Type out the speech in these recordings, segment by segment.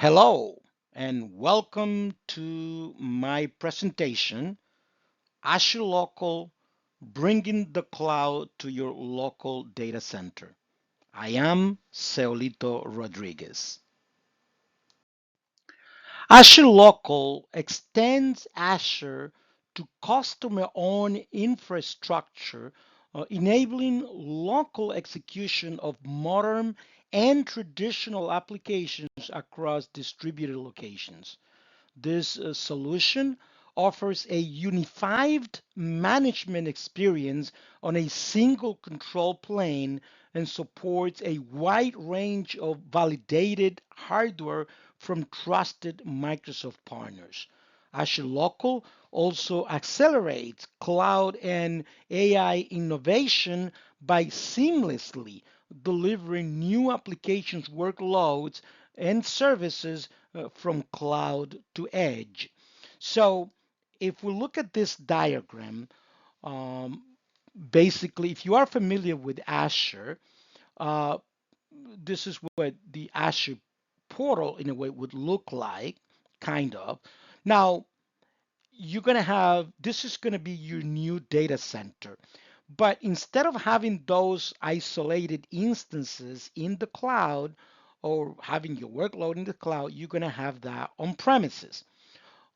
Hello and welcome to my presentation, Azure Local, bringing the cloud to your local data center. I am Seolito Rodriguez. Azure Local extends Azure to customer-owned infrastructure, enabling local execution of modern and traditional applications across distributed locations. This solution offers a unified management experience on a single control plane and supports a wide range of validated hardware from trusted Microsoft partners. Azure Local also accelerates cloud and AI innovation by seamlessly delivering new applications workloads and services from cloud to edge. So if we look at this diagram, um, basically, if you are familiar with Azure, uh, this is what the Azure portal in a way would look like, kind of. Now, you're going to have this is going to be your new data center. But instead of having those isolated instances in the cloud or having your workload in the cloud, you're going to have that on premises.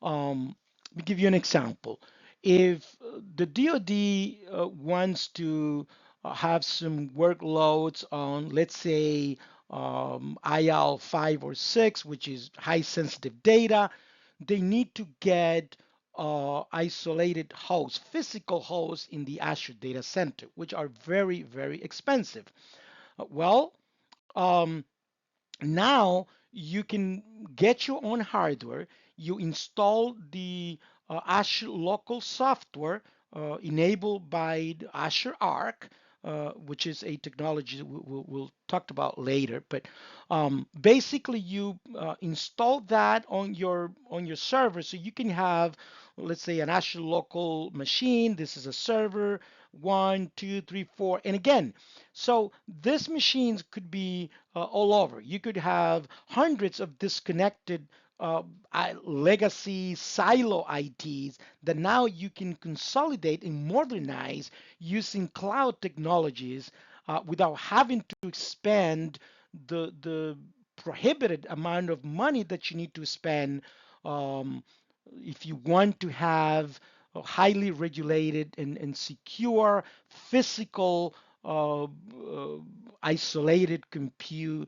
Let me give you an example. If the DoD wants to have some workloads on, let's say, IL 5 or 6, which is high sensitive data, they need to get isolated hosts, physical hosts in the Azure data center, which are very, very expensive. Well, um, now you can get your own hardware. You install the Azure local software enabled by the Azure Arc, which is a technology that we'll talk about later. But basically, you install that on your server, so you can have, let's say, an Azure local machine. This is a server, one, two, three, four, and again. So these machines could be all over. You could have hundreds of disconnected uh, legacy silo ITs that now you can consolidate and modernize using cloud technologies without having to expend the prohibited amount of money that you need to spend um, if you want to have a highly regulated and secure physical isolated compute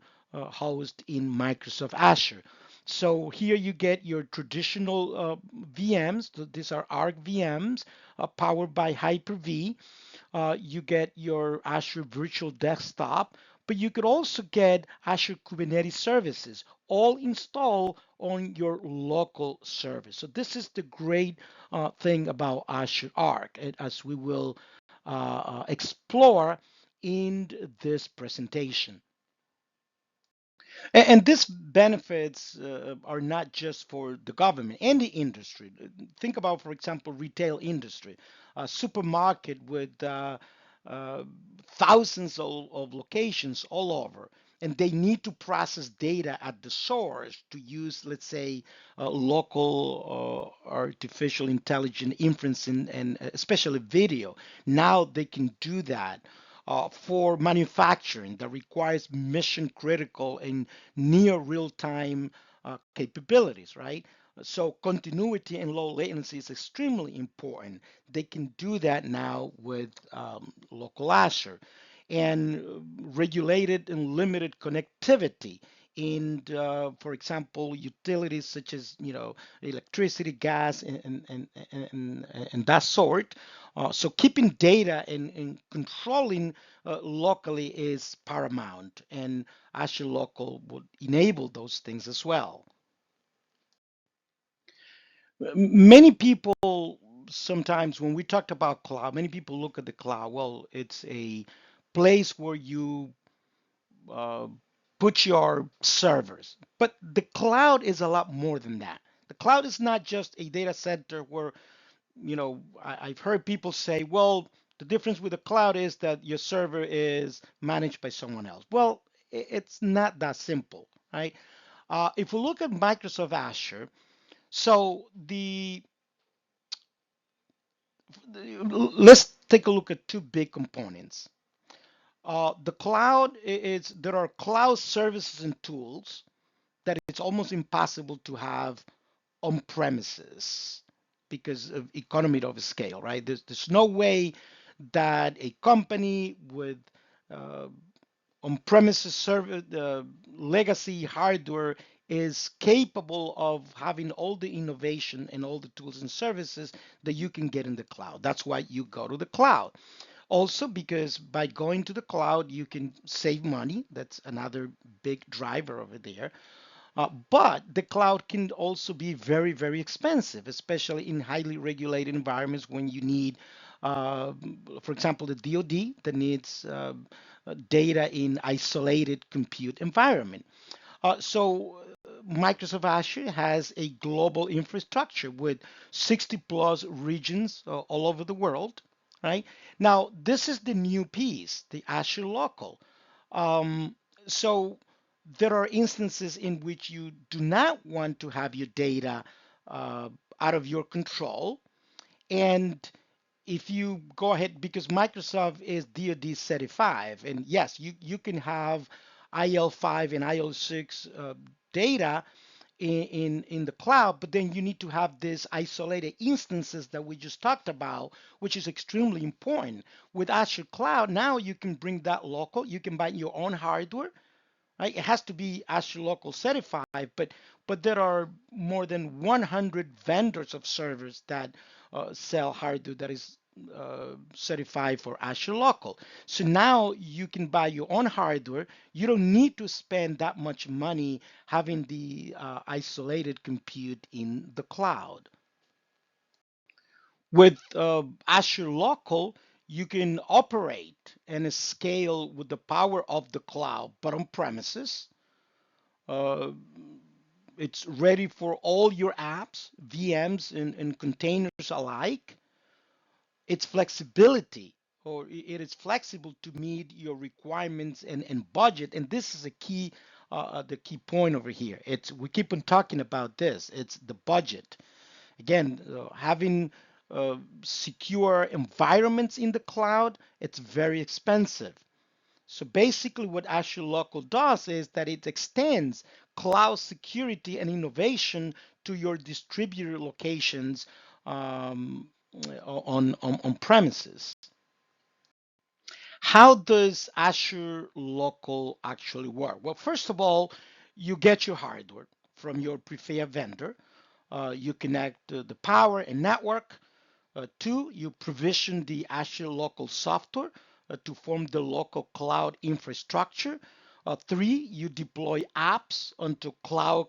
housed in Microsoft Azure. So here you get your traditional VMs. These are Arc VMs powered by Hyper-V. You get your Azure Virtual Desktop, but you could also get Azure Kubernetes services, all installed on your local service. So this is the great thing about Azure Arc, as we will explore in this presentation. And these benefits are not just for the government and the industry. Think about, for example, retail industry, a supermarket with uh, thousands of locations all over, and they need to process data at the source to use, let's say, local artificial intelligence inferencing and especially video. Now they can do that for manufacturing that requires mission critical and near real time capabilities, right? So continuity and low latency is extremely important. They can do that now with local Azure and regulated and limited connectivity in, for example, utilities such as electricity, gas, and that sort. So keeping data and controlling locally is paramount, and Azure Local would enable those things as well. Many people sometimes when we talked about cloud, many people look at the cloud. Well, it's a place where you uh, put your servers, but the cloud is a lot more than that. The cloud is not just a data center where I've heard people say, well, the difference with the cloud is that your server is managed by someone else. Well, it's not that simple, right? If we look at Microsoft Azure, so let's take a look at two big components. The cloud is there are cloud services and tools that it's almost impossible to have on premises because of economy of scale, right? There's no way that a company with uh, on-premises server, the legacy hardware is capable of having all the innovation and all the tools and services that you can get in the cloud. That's why you go to the cloud. Also, because by going to the cloud, you can save money. That's another big driver over there. But the cloud can also be very, very expensive, especially in highly regulated environments when you need, uh, for example, the DoD that needs data in isolated compute environment. Microsoft Azure has a global infrastructure with 60 plus regions all over the world, right? Now, this is the new piece, the Azure Local. Um, so there are instances in which you do not want to have your data uh, out of your control. And if you go ahead, because Microsoft is DoD certified, and yes, you can have IL5 and IL6 data in the cloud, but then you need to have these isolated instances that we just talked about, which is extremely important. With Azure Cloud, now you can bring that local, you can buy your own hardware, right? It has to be Azure Local certified, but there are more than 100 vendors of servers that sell hardware that is certified for Azure Local. So now you can buy your own hardware. You don't need to spend that much money having the isolated compute in the cloud. With Azure Local, you can operate and scale with the power of the cloud, but on premises. Uh, it's ready for all your apps, VMs, and containers alike. Its flexibility, or it is flexible to meet your requirements and budget. And this is a key, the key point over here. It's we keep on talking about this. It's the budget. Again, having secure environments in the cloud, it's very expensive. So basically what Azure Local does is that it extends cloud security and innovation to your distributed locations um, on premises. How does Azure Local actually work? Well, first of all, you get your hardware from your preferred vendor. You connect the power and network. Two, you provision the Azure local software to form the local cloud infrastructure. Three, you deploy apps onto cloud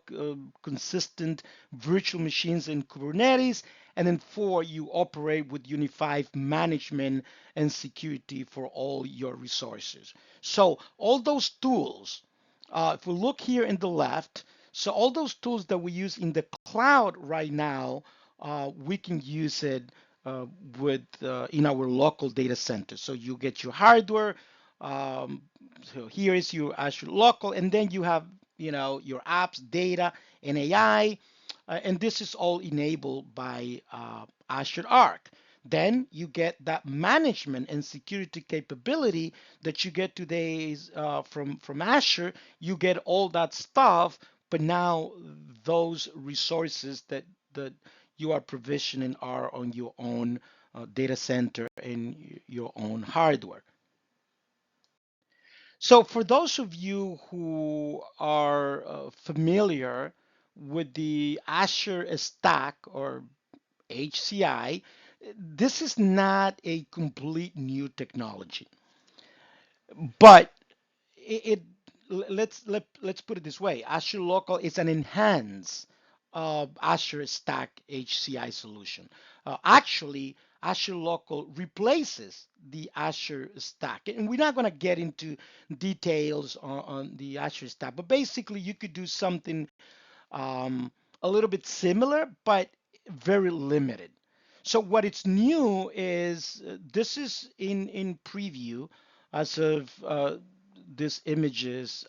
consistent virtual machines in Kubernetes. And then four, you operate with unified management and security for all your resources. So all those tools, if we look here in the left, so all those tools that we use in the cloud right now, we can use it uh, with in our local data center. So you get your hardware. Um, so here is your Azure local, and then you have your apps, data, and AI, and this is all enabled by Azure Arc. Then you get that management and security capability that you get today from Azure. You get all that stuff, but now those resources that you are provisioning are on your own data center and your own hardware. So for those of you who are familiar with the Azure Stack or HCI, this is not a complete new technology, but it let's put it this way: Azure Local is an enhanced Azure Stack HCI solution. Actually, Azure Local replaces the Azure Stack, and we're not going to get into details on the Azure Stack, but basically, you could do something um, a little bit similar, but very limited. So what it's new is this is in preview as of this images.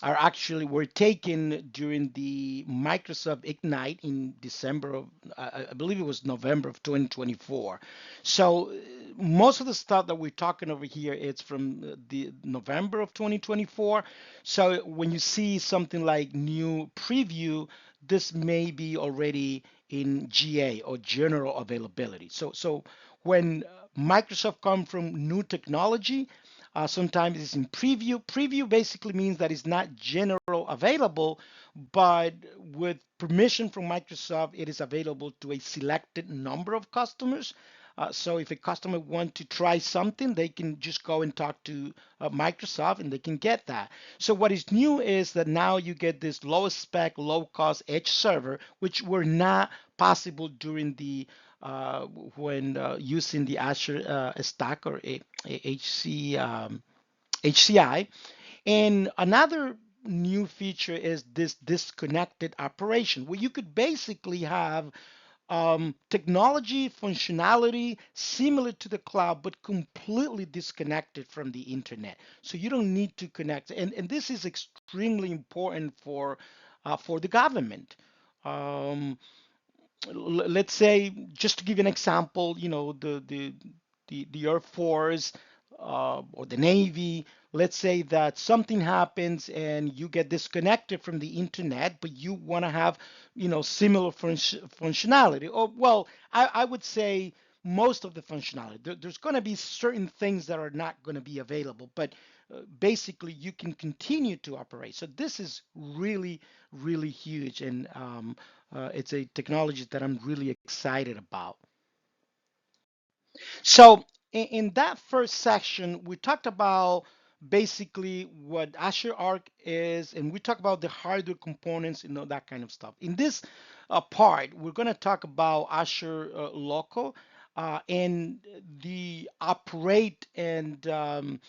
are actually were taken during the Microsoft Ignite in December of, I believe it was November of 2024. So most of the stuff that we're talking over here is from the November of 2024. So when you see something like new preview, this may be already in GA or general availability. So when Microsoft come from new technology, sometimes it's in preview. Preview basically means that it's not general available, but with permission from Microsoft, it is available to a selected number of customers. So if a customer want to try something, they can just go and talk to Microsoft and they can get that. So what is new is that now you get this low spec, low cost edge server, which were not possible during the when using the Azure stack or HCI. And another new feature is this disconnected operation, where you could basically have technology functionality similar to the cloud, but completely disconnected from the internet. So you don't need to connect. And this is extremely important for the government. Um, let's say, just to give you an example, the Air Force or the Navy. Let's say that something happens and you get disconnected from the internet, but you want to have, similar functionality. Or, well, I would say most of the functionality. There's going to be certain things that are not going to be available, but basically you can continue to operate. So this is really, really huge, and it's a technology that I'm really excited about. So in that first section, we talked about basically what Azure Arc is, and we talked about the hardware components, that kind of stuff. In this part, we're going to talk about Azure Local. And the operate and the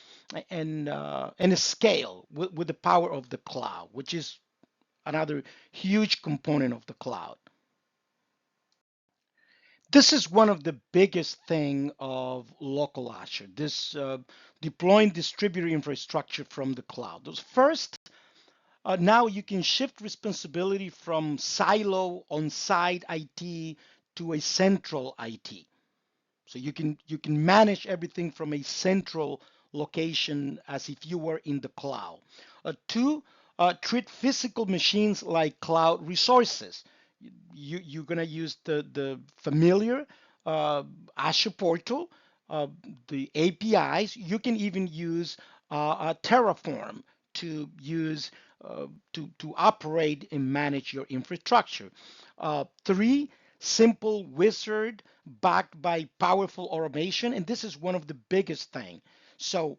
scale with the power of the cloud, which is another huge component of the cloud. This is one of the biggest thing of local Azure, this deploying distributed infrastructure from the cloud. Those first, now you can shift responsibility from silo on-site IT to a central IT. So you can manage everything from a central location as if you were in the cloud. Two, treat physical machines like cloud resources. You're gonna use the familiar uh, Azure portal, uh, the APIs. You can even use Terraform to use to operate and manage your infrastructure. Three, simple wizard backed by powerful automation, and this is one of the biggest thing. So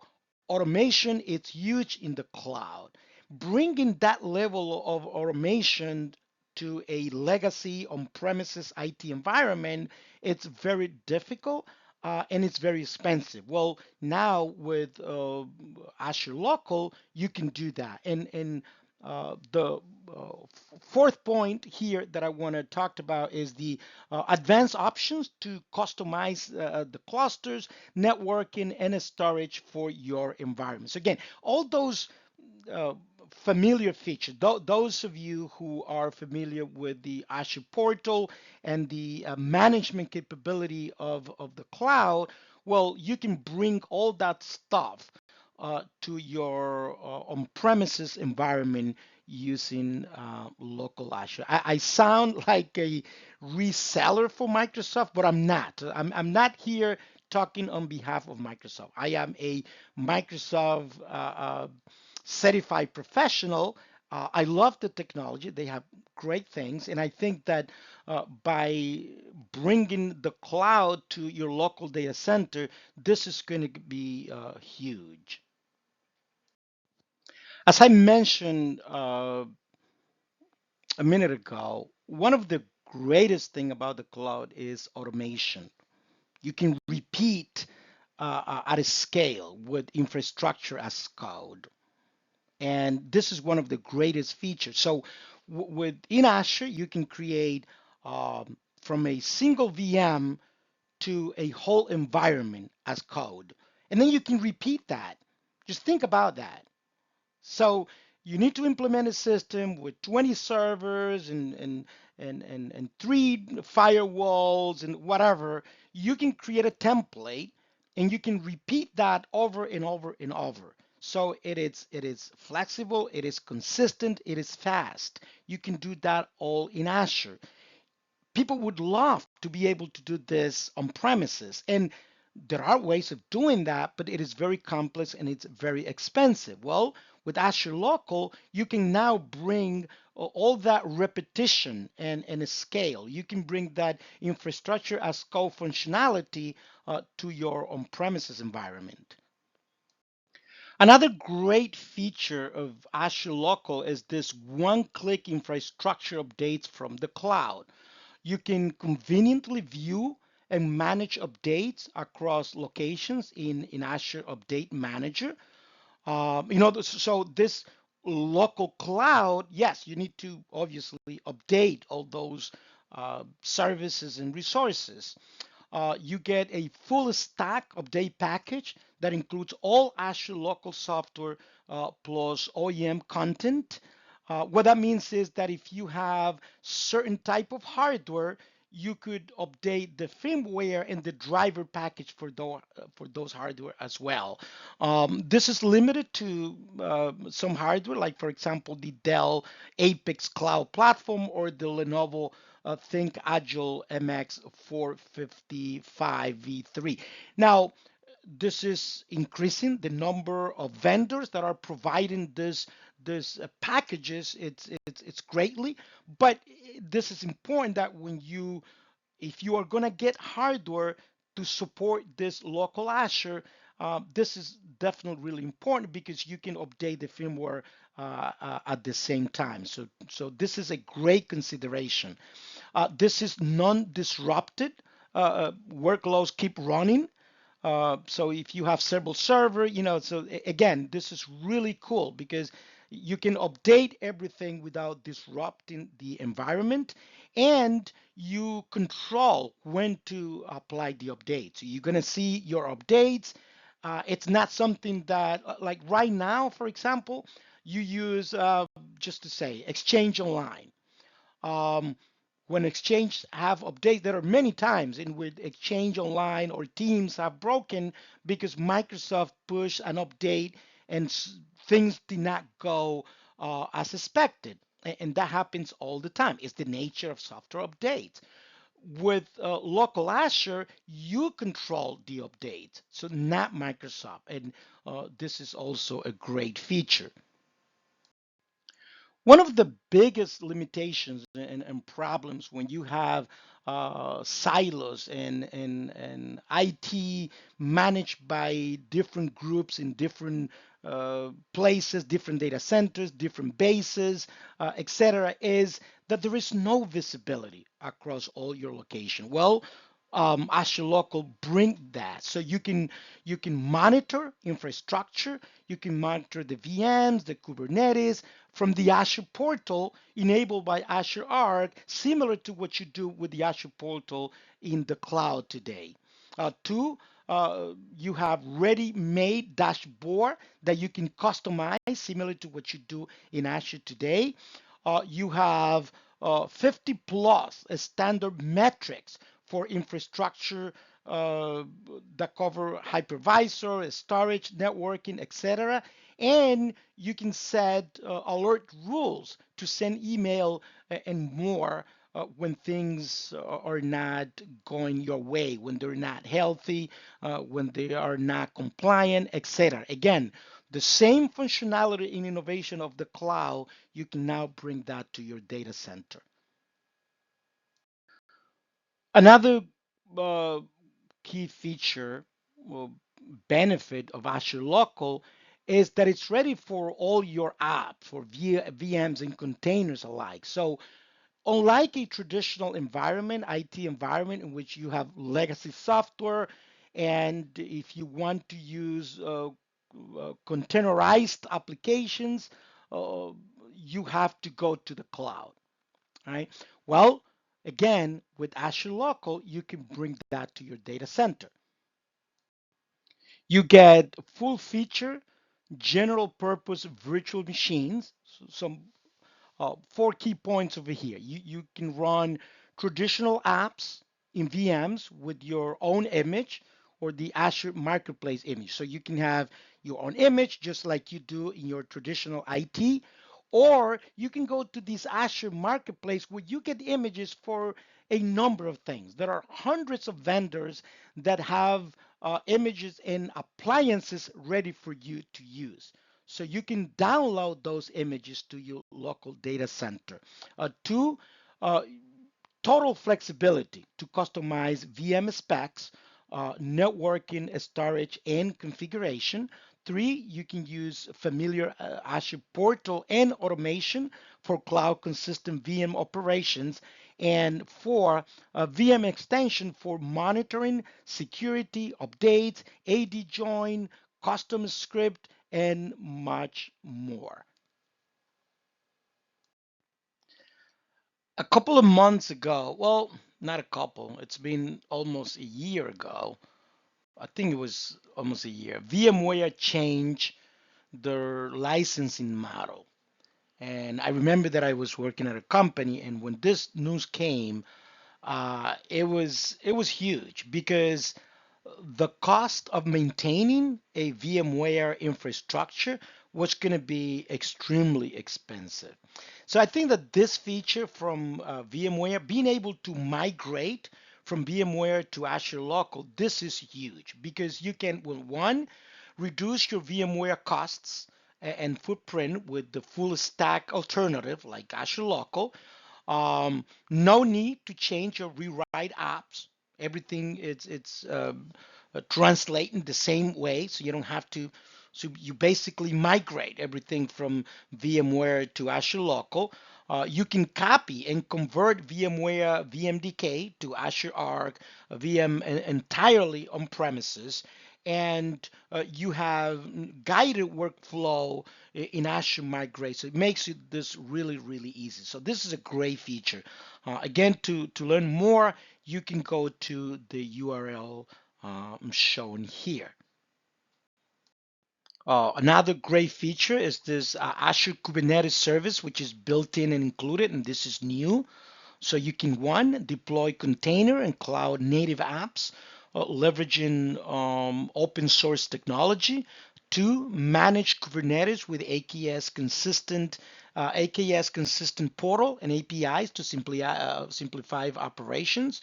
automation, it's huge in the cloud. Bringing that level of automation to a legacy on-premises IT environment, it's very difficult, and it's very expensive. Well, now with Azure Local, you can do that. And the fourth point here that I want to talk about is the advanced options to customize the clusters, networking, and storage for your environments. Again, all those uh, familiar features. Those of you who are familiar with the Azure portal and the management capability of the cloud, well, you can bring all that stuff to your on-premises environment using local Azure. I sound like a reseller for Microsoft, but I'm not. I'm not here talking on behalf of Microsoft. I am a Microsoft certified professional. I love the technology. They have great things. And I think that by bringing the cloud to your local data center, this is going to be huge. As I mentioned a minute ago, one of the greatest thing about the cloud is automation. You can repeat at a scale with infrastructure as code. And this is one of the greatest features. So within Azure, you can create from a single VM to a whole environment as code. And then you can repeat that. Just think about that. So you need to implement a system with 20 servers and three firewalls and whatever. You can create a template and you can repeat that over and over and over. So it is flexible, it is consistent, it is fast. You can do that all in Azure. People would love to be able to do this on premises, and there are ways of doing that, but it is very complex and it's very expensive. Well, with Azure Local, you can now bring all that repetition and a scale. You can bring that infrastructure as code functionality to your on-premises environment. Another great feature of Azure Local is this one-click infrastructure updates from the cloud. You can conveniently view and manage updates across locations in Azure Update Manager. So this local cloud, yes, you need to obviously update all those services and resources. You get a full stack update package that includes all Azure local software plus OEM content. What that means is that if you have certain type of hardware, you could update the firmware and the driver package for those hardware as well. This is limited to some hardware, like for example the Dell Apex Cloud platform or the Lenovo Think Agile MX 455 V3. Now, this is increasing the number of vendors that are providing this packages. It's greatly, but this is important that when you if you are going to get hardware to support this local Azure, this is definitely really important because you can update the firmware at the same time. So this is a great consideration. This is non-disrupted. Workloads keep running. So if you have several server, so again, this is really cool because you can update everything without disrupting the environment, and you control when to apply the updates. So you're gonna see your updates. It's not something that, like right now, for example, you use just to say Exchange Online. Um, when Exchange have updates, there are many times in which Exchange Online or Teams have broken because Microsoft pushed an update and things did not go as expected. And that happens all the time. It's the nature of software updates. With local Azure, you control the updates, so not Microsoft. And this is also a great feature. One of the biggest limitations and problems when you have silos and IT managed by different groups in different places, different data centers, different bases, etc., is that there is no visibility across all your location. Well, Azure Local bring that, so you can monitor infrastructure, you can monitor the VMs, the Kubernetes from the Azure portal enabled by Azure Arc, similar to what you do with the Azure portal in the cloud today. Two, you have ready-made dashboard that you can customize, similar to what you do in Azure today. You have 50 plus standard metrics for infrastructure that cover hypervisor, storage, networking, etc. And you can set alert rules to send email and more when things are not going your way, when they're not healthy, when they are not compliant, etc. Again, the same functionality and innovation of the cloud, you can now bring that to your data center. Another uh, key feature or benefit of Azure Local is that it's ready for all your apps, for VMs and containers alike. So unlike a traditional environment, IT environment in which you have legacy software, and if you want to use containerized applications, uh, you have to go to the cloud, right? Well, again, with Azure Local, you can bring that to your data center. You get full feature general purpose virtual machines some four key points over here. You can run traditional apps in VMs with your own image or the Azure Marketplace image. So you can have your own image just like you do in your traditional IT, or you can go to this Azure Marketplace where you get images for a number of things. There are hundreds of vendors that have images and appliances ready for you to use. So you can download those images to your local data center. Two, uh, total flexibility to customize VM specs, networking, storage, and configuration. Three, you can use familiar Azure portal and automation for cloud consistent VM operations. And four, a VM extension for monitoring, security, updates, AD join, custom script, and much more. A couple of months ago, well, not a couple, it's been almost a year ago. I think it was almost a year. VMware changed their licensing model. And I remember that I was working at a company, and when this news came, it was huge because the cost of maintaining a VMware infrastructure was going to be extremely expensive. So I think that this feature from VMware, being able to migrate from VMware to Azure Local, this is huge because you can, well, one, reduce your VMware costs and footprint with the full stack alternative like Azure Local. No need to change or rewrite apps. Everything it's translating the same way, so you don't have to. So you basically migrate everything from VMware to Azure Local. You can copy and convert VMware VMDK to Azure Arc, VM entirely on premises, and you have guided workflow in Azure Migrate. So it makes this really, really easy. So this is a great feature. Again, to learn more, you can go to the URL shown here. Another great feature is this Azure Kubernetes service, which is built in and included, and this is new. So you can, one, deploy container and cloud native apps, leveraging open source technology. Two, manage Kubernetes with AKS consistent portal and APIs to simplify operations.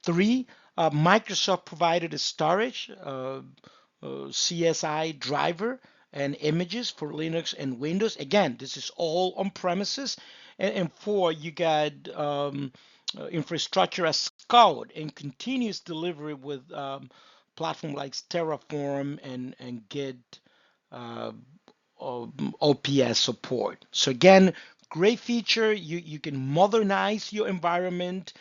Three, Microsoft provided a storage, CSI driver and images for Linux and Windows. Again, this is all on premises. And four, you got infrastructure as code and continuous delivery with platform like Terraform and Git uh, OPS support. So again, great feature. You can modernize your environment.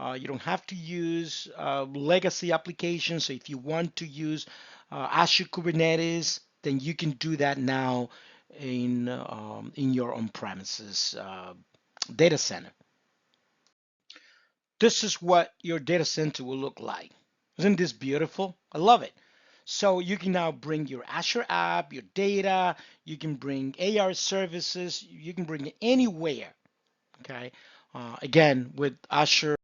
You don't have to use legacy applications. So if you want to use Azure Kubernetes, then you can do that now in your on-premises data center. This is what your data center will look like. Isn't this beautiful? I love it. So you can now bring your Azure app, your data, you can bring AR services, you can bring it anywhere. Okay. Again, with Azure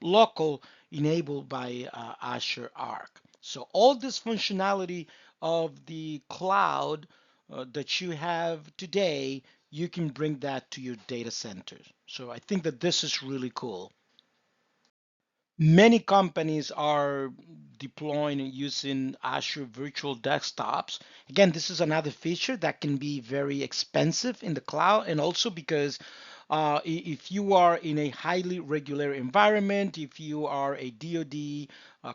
Local enabled by Azure Arc. So all this functionality of the cloud that you have today, you can bring that to your data centers. So I think that this is really cool. Many companies are deploying and using Azure virtual desktops. Again, this is another feature that can be very expensive in the cloud, and also because if you are in a highly regular environment, if you are a DoD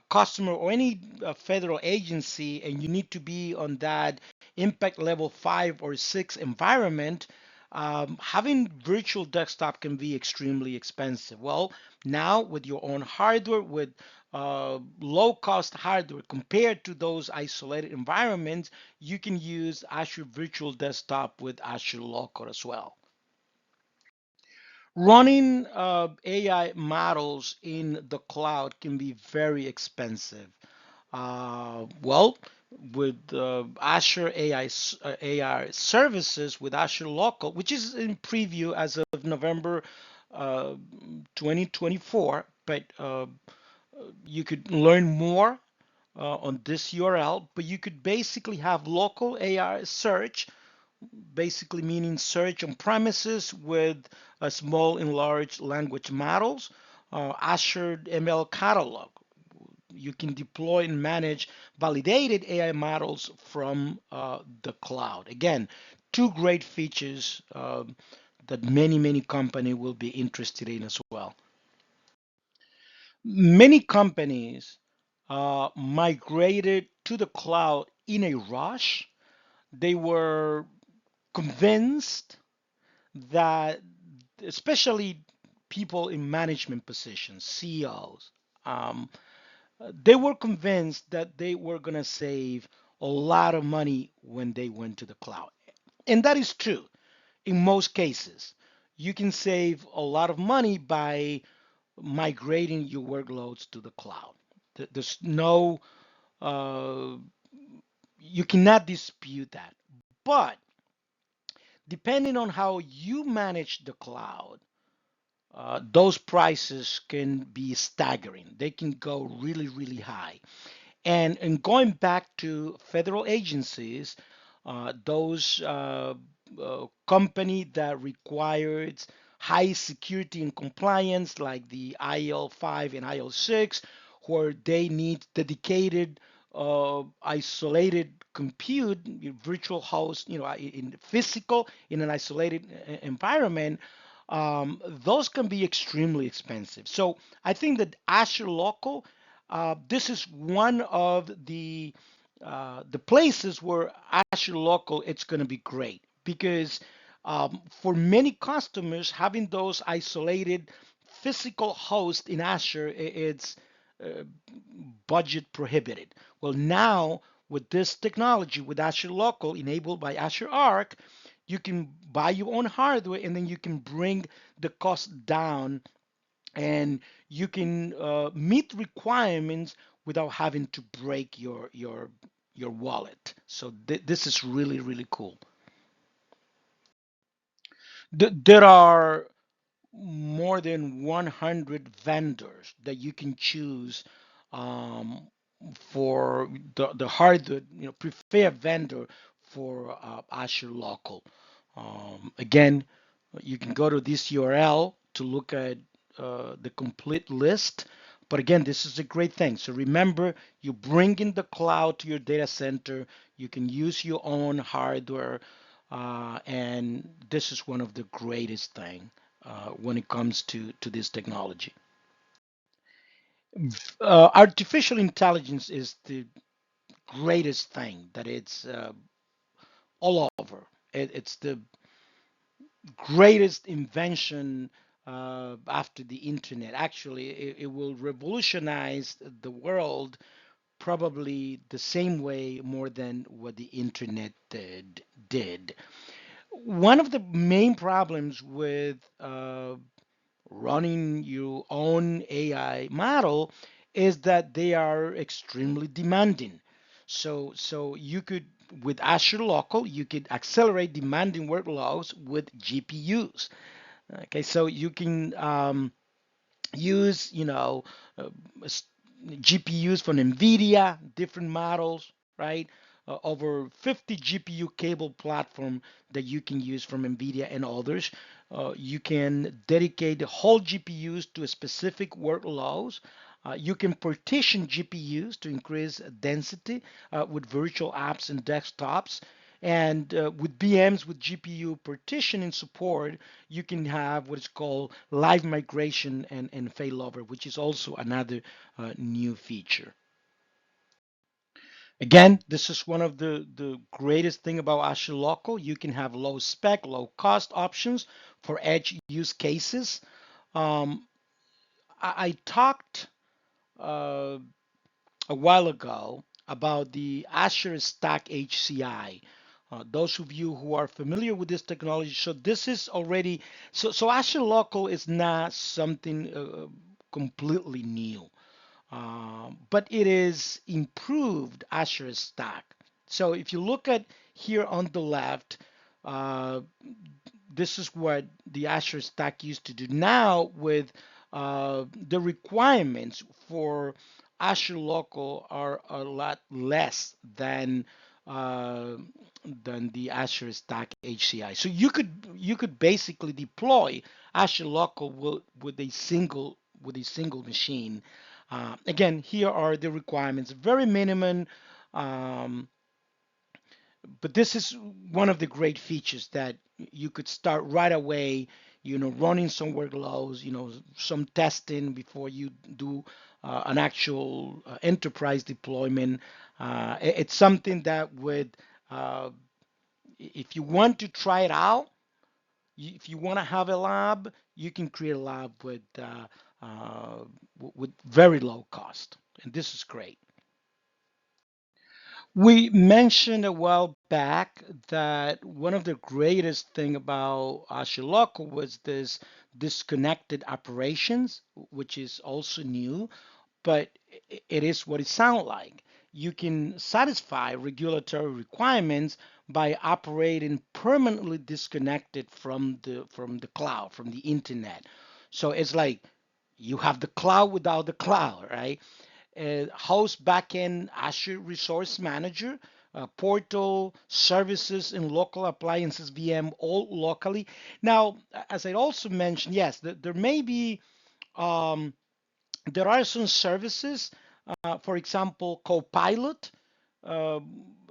customer or any federal agency, and you need to be on that impact level 5 or 6 environment, having virtual desktop can be extremely expensive. Well, now with your own hardware, with low cost hardware compared to those isolated environments, you can use Azure Virtual Desktop with Azure Local as well. Running AI models in the cloud can be very expensive. Well, with Azure AI services with Azure Local, which is in preview as of November uh, 2024. But you could learn more on this URL. But you could basically have local AI search, basically meaning search on premises with a small and large language models, Azure ML catalog. You can deploy and manage validated AI models from the cloud. Again, two great features that many companies will be interested in as well. Many companies migrated to the cloud in a rush. They were convinced that, especially people in management positions, CEOs, um, they were convinced that they were going to save a lot of money when they went to the cloud. And that is true in most cases. You can save a lot of money by migrating your workloads to the cloud. There's no, uh, you cannot dispute that. But depending on how you manage the cloud, those prices can be staggering. They can go really high. And going back to federal agencies, those company that requires high security and compliance, like the IL5 and IL6, where they need dedicated, isolated compute, virtual host, in physical, in an isolated environment. Those can be extremely expensive. So I think that Azure Local, this is one of the places where Azure Local it's going to be great because for many customers having those isolated physical hosts in Azure it's uh, budget prohibited. Well, now with this technology with Azure Local enabled by Azure Arc, you can buy your own hardware and then you can bring the cost down and you can meet requirements without having to break your wallet. So this is really cool. There are more than 100 vendors that you can choose um, for the hardware, preferred vendor for Azure Local. Again, you can go to this URL to look at the complete list. But again, this is a great thing. So remember, you bring in the cloud to your data center. You can use your own hardware, and this is one of the greatest thing when it comes to this technology. Artificial intelligence is the greatest thing that it's all over. It's the greatest invention after the internet. Actually, it will revolutionize the world probably the same way more than what the internet did. One of the main problems with running your own AI model is that they are extremely demanding. So you could with Azure Local, you could accelerate demanding workloads with GPUs. Okay, so you can use, uh, GPUs from NVIDIA, different models, right? Over 50 GPU cable platform that you can use from NVIDIA and others. You can dedicate the whole GPUs to a specific workloads. You can partition GPUs to increase density with virtual apps and desktops. And with VMs with GPU partitioning support, you can have what is called live migration and failover, which is also another new feature. Again, this is one of the greatest thing about Azure Local. You can have low spec, low cost options for edge use cases. Um, I talked uh, a while ago about the Azure Stack HCI. Those of you who are familiar with this technology, so this is already so Azure Local is not something completely new. but it is improved Azure Stack. So if you look at here on the left, uh, this is what the Azure Stack used to do. Now with the requirements for Azure Local are a lot less uh, than the Azure Stack HCI. So you could basically deploy Azure Local with a single machine. Again, here are the requirements, very minimum, um, but this is one of the great features that you could start right away, running some workloads, some testing before you do an actual enterprise deployment. It's something that would, uh, if you want to try it out, if you want to have a lab, you can create a lab uh, with very low cost, and this is great. We mentioned a while back that one of the greatest thing about Azure Local was this disconnected operations, which is also new, but it is what it sounds like. You can satisfy regulatory requirements by operating permanently disconnected from the cloud, from the internet. So it's like you have the cloud without the cloud, right? Host backend Azure Resource Manager, portal, services, and local appliances VM all locally. Now, as I also mentioned, yes, there may be um, there are some services, for example, Copilot.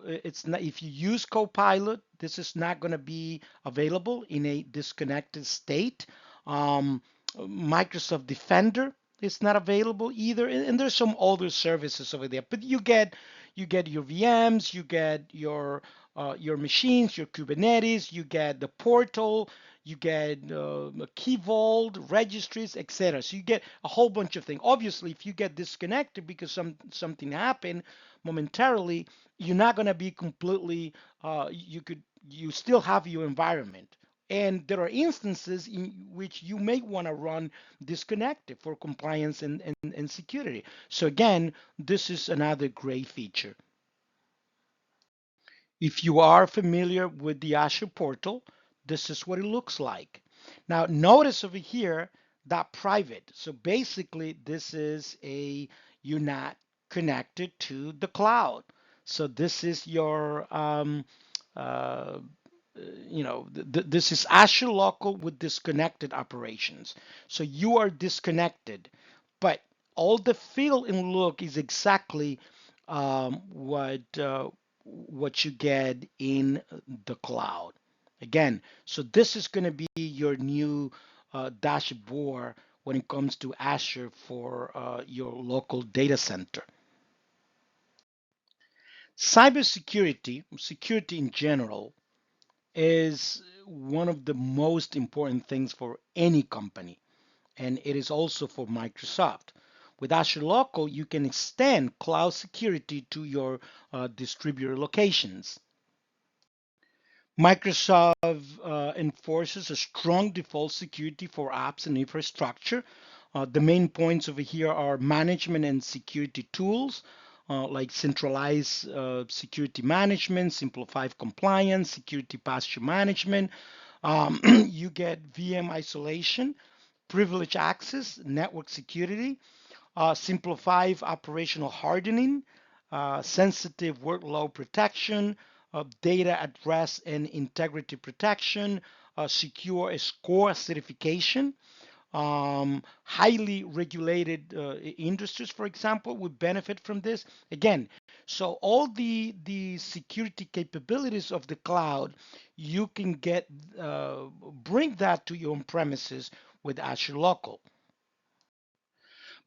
It's not, if you use Copilot, this is not going to be available in a disconnected state. Um, Microsoft Defender is not available either, and there's some other services over there. But you get your VMs, you get your machines, your Kubernetes, you get the portal, you get key vault, registries, etc. So you get a whole bunch of things. Obviously, if you get disconnected because something happened momentarily, you're not going to be completely. You still have your environment. And there are instances in which you may want to run disconnected for compliance and security. So again, this is another great feature. If you are familiar with the Azure portal, this is what it looks like. Now, notice over here that private. So basically, this is you're not connected to the cloud. So this is your uh, this is Azure Local with disconnected operations. So you are disconnected, but all the feel and look is exactly what you get in the cloud. Again, so this is going to be your new dashboard when it comes to Azure for your local data center. Cybersecurity, security in general, is one of the most important things for any company, and it is also for Microsoft. With Azure Local, you can extend cloud security to your distributor locations. Microsoft enforces a strong default security for apps and infrastructure. The main points over here are management and security tools, like centralized security management, simplified compliance, security posture management. You get VM isolation, privilege access, network security, simplify operational hardening, sensitive workload protection, data address and integrity protection, secure score certification. Highly regulated industries, for example, would benefit from this. Again, so all the security capabilities of the cloud, you can bring that to your on premises with Azure Local.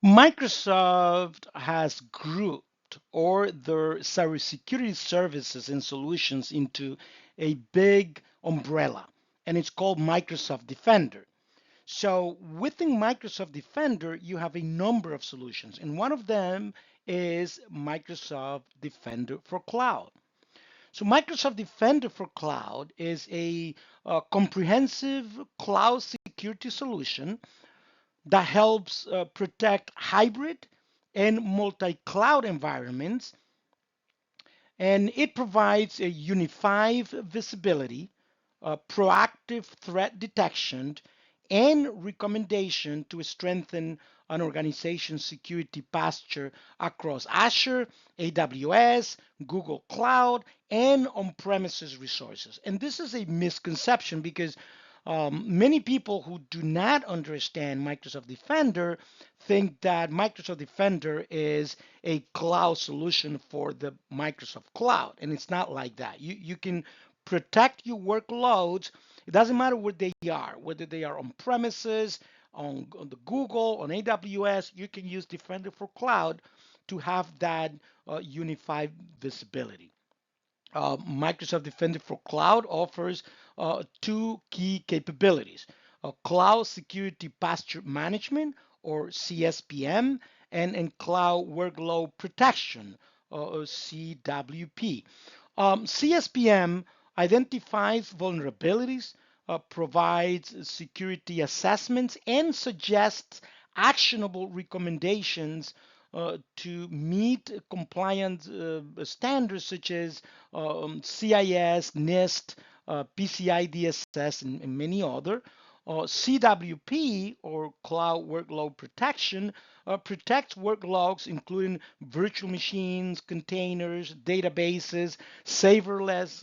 Microsoft has grouped all their cybersecurity services and solutions into a big umbrella, and it's called Microsoft Defender. So within Microsoft Defender, you have a number of solutions, and one of them is Microsoft Defender for Cloud. So Microsoft Defender for Cloud is a comprehensive cloud security solution that helps protect hybrid and multi-cloud environments, and it provides a unified visibility, proactive threat detection, and recommendation to strengthen an organization's security posture across Azure, AWS, Google Cloud, and on-premises resources. And this is a misconception because many people who do not understand Microsoft Defender think that Microsoft Defender is a cloud solution for the Microsoft Cloud, and it's not like that. You can protect your workloads. It doesn't matter where they are, whether they are on premises, on the Google, on AWS. You can use Defender for Cloud to have that unified visibility. Microsoft Defender for Cloud offers two key capabilities: Cloud Security Posture Management, or CSPM, and Cloud Workload Protection, or CWP. CSPM identifies vulnerabilities, provides security assessments, and suggests actionable recommendations to meet compliance standards such as CIS, NIST, PCI DSS, and many other. CWP, or Cloud Workload Protection, protects workloads including virtual machines, containers, databases, serverless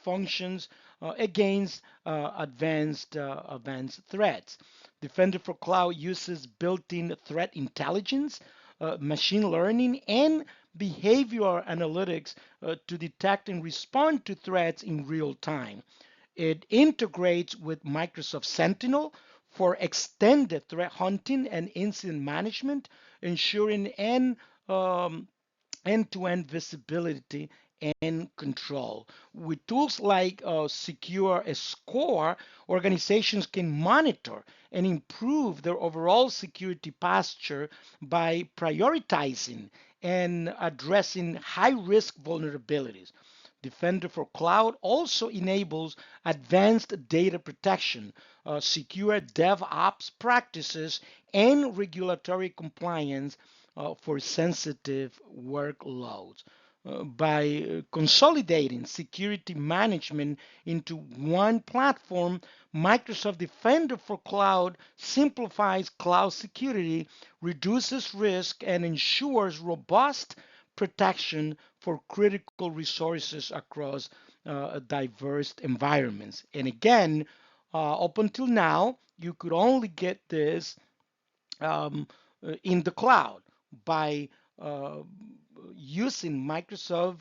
functions against advanced threats. Defender for Cloud uses built-in threat intelligence, machine learning, and behavioral analytics to detect and respond to threats in real time. It integrates with Microsoft Sentinel for extended threat hunting and incident management, ensuring um, end-to-end visibility and control. With tools like Secure Score, organizations can monitor and improve their overall security posture by prioritizing and addressing high-risk vulnerabilities. Defender for Cloud also enables advanced data protection, secure DevOps practices, and regulatory compliance for sensitive workloads. By consolidating security management into one platform, Microsoft Defender for Cloud simplifies cloud security, reduces risk, and ensures robust protection for critical resources across diverse environments. And again, up until now, you could only get this um, in the cloud by uh, using Microsoft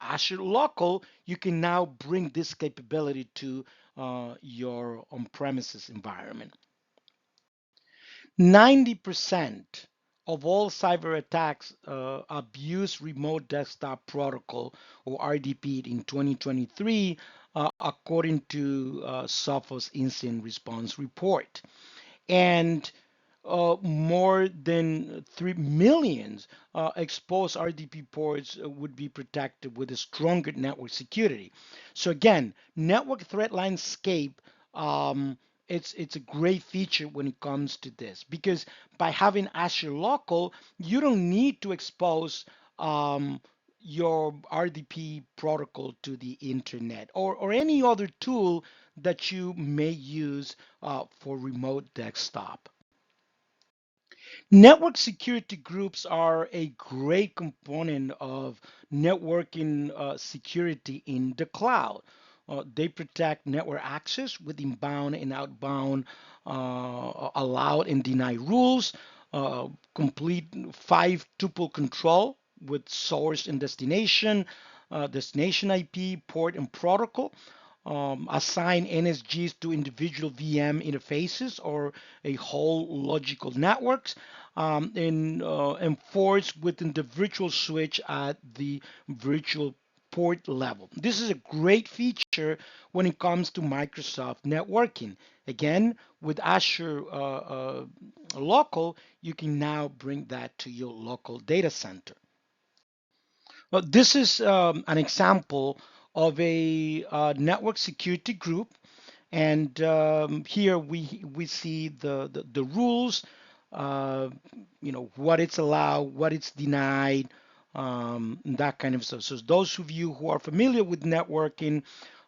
Azure Local. You can now bring this capability to your on-premises environment. 90% of all cyber attacks abuse remote desktop protocol, or RDP, in 2023, according to Sophos Incident Response Report. And more than 3 million exposed RDP ports would be protected with a stronger network security. So again, network threat landscape, um, it's a great feature when it comes to this, because by having Azure Local, you don't need to expose your RDP protocol to the internet, or any other tool that you may use for remote desktop. Network security groups are a great component of networking security in the cloud. They protect network access with inbound and outbound allowed and deny rules, complete five tuple control with source and destination, destination IP, port, and protocol. Assign NSGs to individual VM interfaces or a whole logical networks, and enforce within the virtual switch at the virtual port level. This is a great feature when it comes to Microsoft networking. Again, with Azure Local, you can now bring that to your local data center. Well, this is an example of a network security group, And here we see the rules, uh, what it's allowed, what it's denied, that kind of stuff. So those of you who are familiar with networking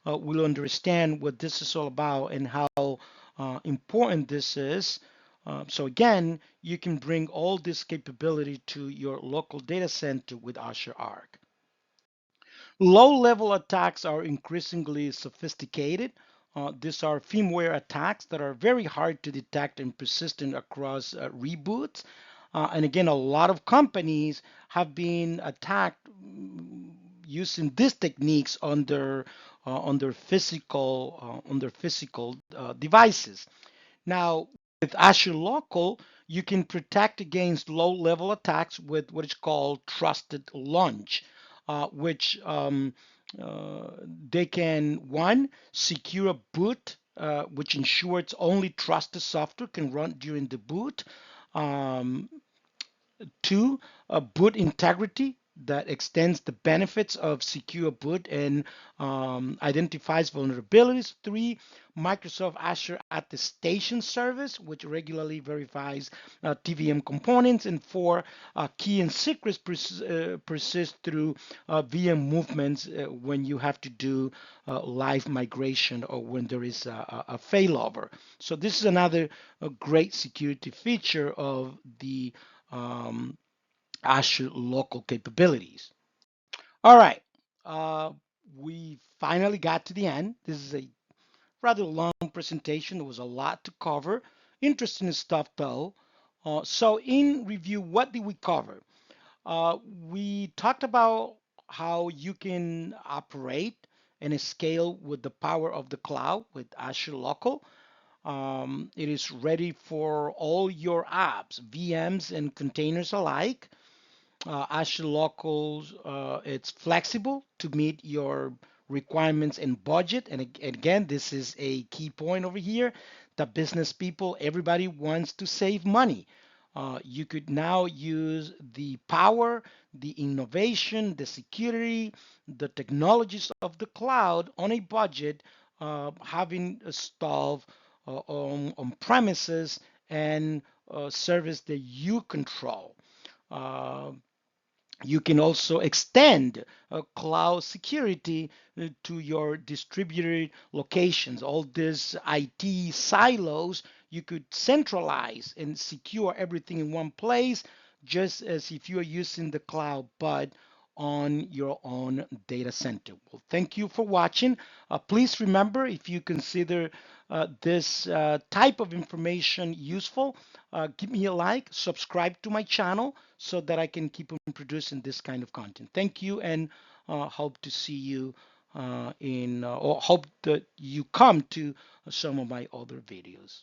will understand what this is all about and how important this is. So again, you can bring all this capability to your local data center with Azure Arc. Low-level attacks are increasingly sophisticated. These are firmware attacks that are very hard to detect and persistent across reboots. And again, a lot of companies have been attacked using these techniques on their physical devices. Now, with Azure Local, you can protect against low-level attacks with what is called trusted launch, which they can, one, secure a boot, which ensures only trusted software can run during the boot. Um, Two, boot integrity that extends the benefits of secure boot and identifies vulnerabilities. Three, Microsoft Azure Attestation Service, which regularly verifies TVM components. And four, key and secrets persist through VM movements when you have to do live migration or when there is a failover. So this is another great security feature of the um, Azure local capabilities. All right, uh, we finally got to the end. This is a rather long presentation. There was a lot to cover. Interesting stuff though. So in review, what did we cover? We talked about how you can operate and scale with the power of the cloud with Azure Local. It is ready for all your apps, VMs, and containers alike. Azure Locals, it's flexible to meet your requirements and budget. And again, this is a key point over here. The business people, everybody wants to save money. You could now use the power, the innovation, the security, the technologies of the cloud on a budget, having a installed on premises and service that you control. Uh, you can also extend cloud security to your distributed locations. All these IT silos, you could centralize and secure everything in one place, just as if you are using the cloud, but on your own data center. Well, thank you for watching. Please remember, if you consider this type of information useful, give me a like, subscribe to my channel so that I can keep on producing this kind of content. Thank you, and hope to see you or hope that you come to some of my other videos.